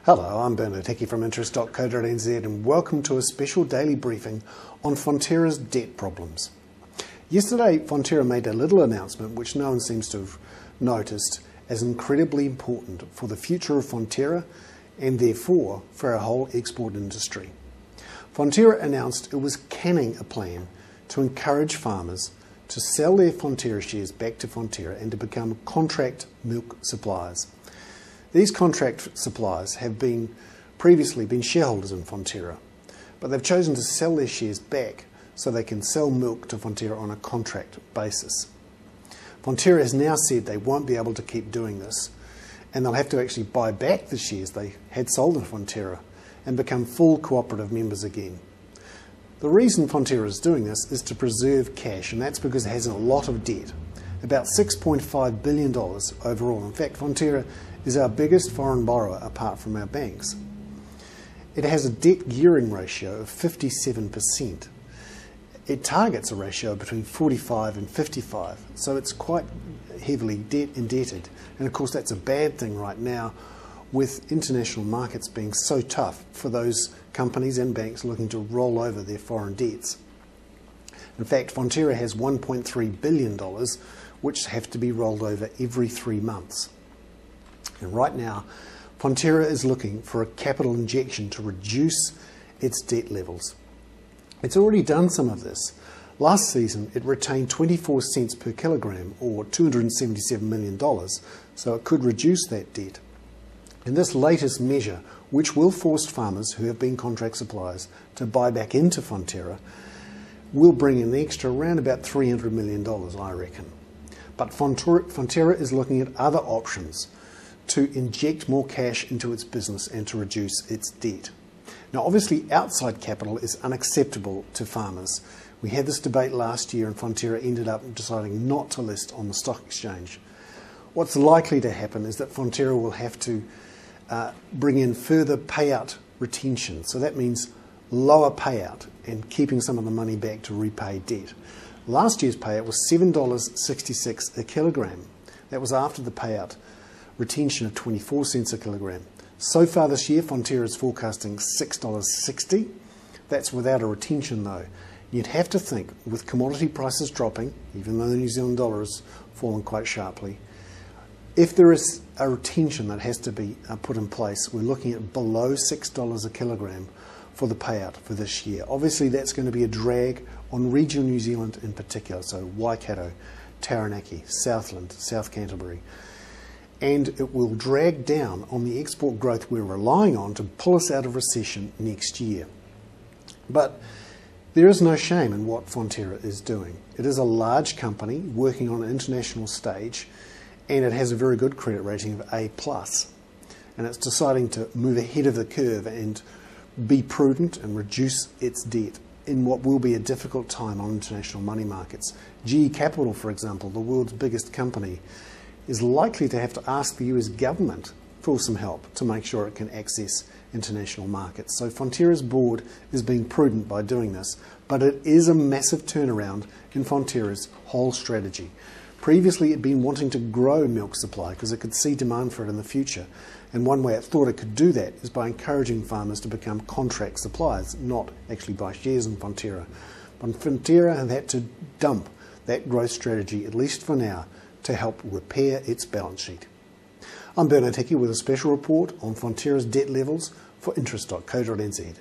Hello, I'm Bernard Hickey from mths and welcome to a special daily briefing on Fonterra's debt problems. Yesterday, Fonterra made a little announcement which no one seems to have noticed as incredibly important for the future of Fonterra and therefore for our whole export industry. Fonterra announced it was canning a plan to encourage farmers to sell their Fonterra shares back to Fonterra and to become contract milk suppliers. These contract suppliers have previously been shareholders in Fonterra, but they've chosen to sell their shares back so they can sell milk to Fonterra on a contract basis. Fonterra has now said they won't be able to keep doing this, and they'll have to actually buy back the shares they had sold in Fonterra and become full cooperative members again. The reason Fonterra is doing this is to preserve cash, and that's because it has a lot of debt, about $6.5 billion overall. In fact, Fonterra is our biggest foreign borrower apart from our banks. It has a debt gearing ratio of 57%. It targets a ratio between 45 and 55, so it's quite heavily indebted. And of course that's a bad thing right now with international markets being so tough for those companies and banks looking to roll over their foreign debts. In fact, Fonterra has $1.3 billion which have to be rolled over every 3 months. And right now, Fonterra is looking for a capital injection to reduce its debt levels. It's already done some of this. Last season, it retained 24 cents per kilogram, or $277 million, so it could reduce that debt. And this latest measure, which will force farmers who have been contract suppliers to buy back into Fonterra, will bring in an extra around about $300 million, I reckon. But Fonterra is looking at other options to inject more cash into its business and to reduce its debt. Now obviously outside capital is unacceptable to farmers. We had this debate last year and Fonterra ended up deciding not to list on the stock exchange. What's likely to happen is that Fonterra will have to bring in further payout retention. So that means lower payout and keeping some of the money back to repay debt. Last year's payout was $7.66 a kilogram. That was after the payout retention of 24 cents a kilogram. So far this year, Fonterra is forecasting $6.60. That's without a retention though. You'd have to think, with commodity prices dropping, even though the New Zealand dollar has fallen quite sharply, if there is a retention that has to be put in place, we're looking at below $6 a kilogram for the payout for this year. Obviously that's going to be a drag on regional New Zealand in particular, so Waikato, Taranaki, Southland, South Canterbury. And it will drag down on the export growth we're relying on to pull us out of recession next year. But there is no shame in what Fonterra is doing. It is a large company working on an international stage, and it has a very good credit rating of A+. And it's deciding to move ahead of the curve and be prudent and reduce its debt in what will be a difficult time on international money markets. GE Capital, for example, the world's biggest company, is likely to have to ask the US government for some help to make sure it can access international markets. So Fonterra's board is being prudent by doing this, but it is a massive turnaround in Fonterra's whole strategy. Previously, it had been wanting to grow milk supply because it could see demand for it in the future. And one way it thought it could do that is by encouraging farmers to become contract suppliers, not actually buy shares in Fonterra. But Fonterra have had to dump that growth strategy, at least for now, to help repair its balance sheet. I'm Bernard Hickey with a special report on Fonterra's debt levels for mths.co.nz.